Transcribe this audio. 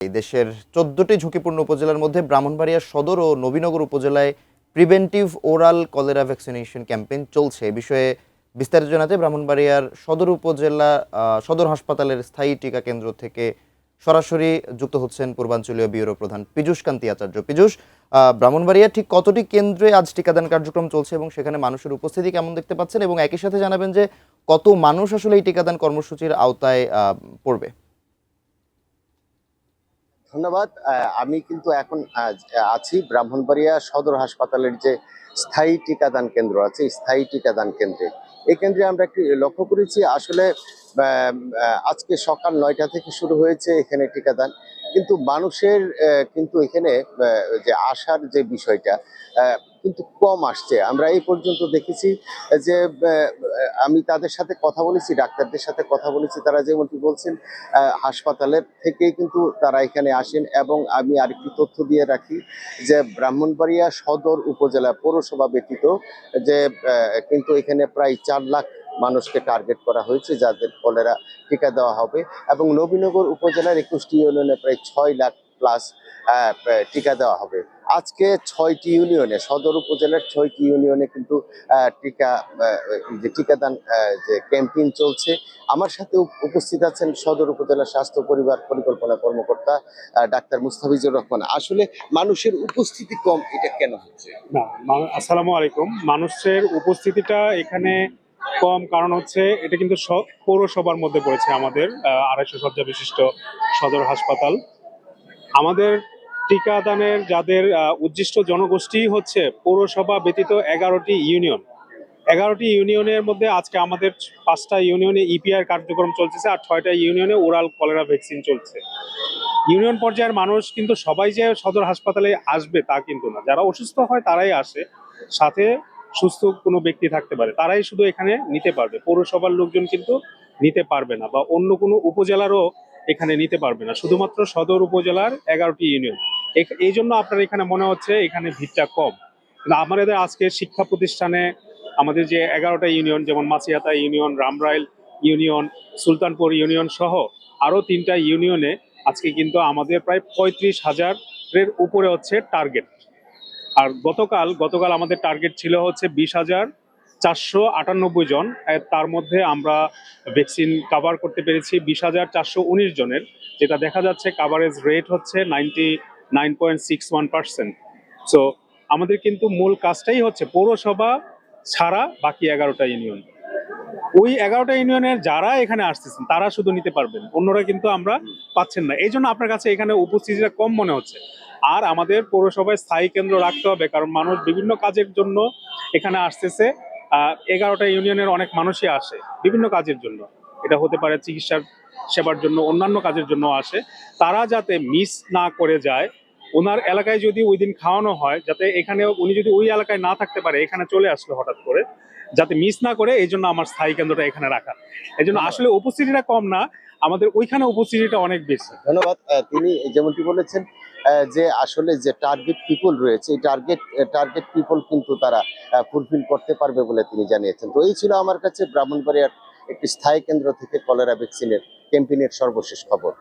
এই দেশের ১৪টি ঝুঁকিপূর্ণ উপজেলার মধ্যে ব্রাহ্মণবাড়িয়া সদর ও নবীনগর উপজেলায় preventive oral cholera vaccination campaign চলছে। এ বিষয়ে বিস্তারিত জানাতে ব্রাহ্মণবাড়িয়ার সদর উপজেলা সদর হাসপাতালের স্থায়ী টিকা কেন্দ্র থেকে সরাসরি যুক্ত হচ্ছেন পূর্বাঞ্চলীয় ব্যুরো প্রধান পীযূষ কান্তি আচার্য। পীযূষ, ব্রাহ্মণবাড়িয়া ঠিক কতটি কেন্দ্রে আজ টিকাদান কার্যক্রম চলছে এবং সেখানে মানুষের উপস্থিতি কেমন দেখতে পাচ্ছেন, এবং একই সাথে জানাবেন যে কত মানুষ আসলে এই টিকাদান কর্মসূচির আওতায় পড়বে? ধন্যবাদ। আমি কিন্তু এখন আছি ব্রাহ্মণবাড়িয়া সদর হাসপাতালের যে স্থায়ী টিকাদান কেন্দ্র আছে, স্থায়ী টিকাদান কেন্দ্রে। এই কেন্দ্রে আমরা একটি লক্ষ্য করেছি, আসলে আজকে সকাল ৯টা থেকে শুরু হয়েছে এখানে টিকাদান, কিন্তু মানুষের কিন্তু এখানে যে আসার যে বিষয়টা কিন্তু কম আসছে। আমরা এই পর্যন্ত দেখেছি যে আমি তাদের সাথে কথা বলেছি, ডাক্তারদের সাথে কথা বলেছি, তারা যেমনটি বলছেন হাসপাতালের থেকেই কিন্তু তারা এখানে আসেন। এবং আমি আরেকটি তথ্য দিয়ে রাখি যে ব্রাহ্মণবাড়িয়া সদর উপজেলা পৌরসভা ব্যতীত যে কিন্তু এখানে প্রায় ৪ লাখ মানুষকে টার্গেট করা হয়েছে যাদের কলেরা টিকা দেওয়া হবে, এবং নবীনগর উপজেলার ২১টি ইউনিয়নে প্রায় ৬ লাখ প্লাস টিকা দেওয়া হবে। আজকে ৬টি ইউনিয়নে, সদর উপজেলার ৬টি ইউনিয়নে কিন্তু টিকা যে টিকাদান যে ক্যাম্পেইন চলছে। আমার সাথে উপস্থিত আছেন সদর উপজেলা স্বাস্থ্য পরিবার পরিকল্পনা কর্মকর্তা ডাক্তার মুস্তাফিজুর রহমান। আসলে মানুষের উপস্থিতি কম, এটা কেন হচ্ছে? না, আসসালামু আলাইকুম। মানুষের উপস্থিতিটা এখানে কম কারণ হচ্ছে এটা কিন্তু পৌরসভার মধ্যে পড়েছে আমাদের ২৫০ শয্যা বিশিষ্ট সদর হাসপাতাল। আমাদের টিকাদানের যাদের উদ্দিষ্ট জনগোষ্ঠী হচ্ছে পৌরসভা ব্যতীত ১১টি ইউনিয়ন। ১১টি ইউনিয়নের মধ্যে আজকে আমাদের ৫টা ইউনিয়নে ইপিআর কার্যক্রম চলতেছে, আর ৬টা ইউনিয়নে ওরাল কলেরা ভ্যাকসিন চলছে। ইউনিয়ন পর্যায়ের মানুষ কিন্তু সবাই যে সদর হাসপাতালে আসবে তা কিন্তু না। যারা অসুস্থ হয় তারাই আসে, সাথে সুস্থ কোনো ব্যক্তি থাকতে পারে, তারাই শুধু এখানে নিতে পারবে। পৌরসভার লোকজন কিন্তু নিতে পারবে না, বা অন্য কোনো উপজেলারও এখানে নিতে পারবে না, শুধুমাত্র সদর উপজেলার ১১টি ইউনিয়ন। এই জন্য আপনার এখানে মনে হচ্ছে এখানে ভিড়টা কম, কিন্তু আমাদের আজকে শিক্ষা প্রতিষ্ঠানে আমাদের যে ১১টা ইউনিয়ন, যেমন Machhiata union, Ramrail union, Sultanpur union সহ আরও ৩টা ইউনিয়নে আজকে কিন্তু আমাদের প্রায় ৩৫,০০০-এর উপরে হচ্ছে টার্গেট। আর গতকাল আমাদের টার্গেট ছিল হচ্ছে ২০,৪৯৮ জন। তার মধ্যে আমরা ভ্যাকসিন কাভার করতে পেরেছি ২০,৪১৯ জনের, যেটা দেখা যাচ্ছে কাভারেজ রেট হচ্ছে 99.61%। সো আমাদের কিন্তু মূল কাজটাই হচ্ছে পৌরসভা ছাড়া বাকি ১১টা ইউনিয়ন। ওই ১১টা ইউনিয়নের যারা এখানে আসতেছেন তারা শুধু নিতে পারবেন, অন্যরা কিন্তু আমরা পাচ্ছেন না। এই জন্য আপনার কাছে এখানে উপস্থিতিটা কম মনে হচ্ছে। আর আমাদের পৌরসভায় স্থায়ী কেন্দ্র রাখতে হবে, কারণ মানুষ বিভিন্ন কাজের জন্য এখানে আসতেছে। ১১টা ইউনিয়নের অনেক মানুষই আসে বিভিন্ন কাজের জন্য, এটা হতে পারে চিকিৎসার সেবার জন্য, অন্যান্য কাজের জন্য আসে। তারা যাতে মিস না করে যায়, ওনার এলাকায় যদি ওই দিন খাওয়ানো হয়, যাতে এখানে উনি যদি ওই এলাকায় না থাকতে পারে, এখানে চলে আসলো হঠাৎ করে, যাতে মিস না করে, এই জন্য আমার স্থায়ী কেন্দ্রটা এখানে রাখা। এই জন্য আসলে উপস্থিতিটা কম না, আমাদের ওইখানে উপস্থিতিটা অনেক বেশি। ধন্যবাদ। তিনি যেমনটি বলেছেন যে আসলে যে টার্গেট পিপল রয়েছে, এই টার্গেট পিপল কিন্তু তারা ফুলফিল করতে পারবে বলে তিনি জানিয়েছেন। তো এই ছিল আমার কাছে ব্রাহ্মণবাড়িয়ার একটি স্থায়ী কেন্দ্র থেকে কলেরা ভ্যাকসিনের ক্যাম্পেইনের সর্বশেষ খবর।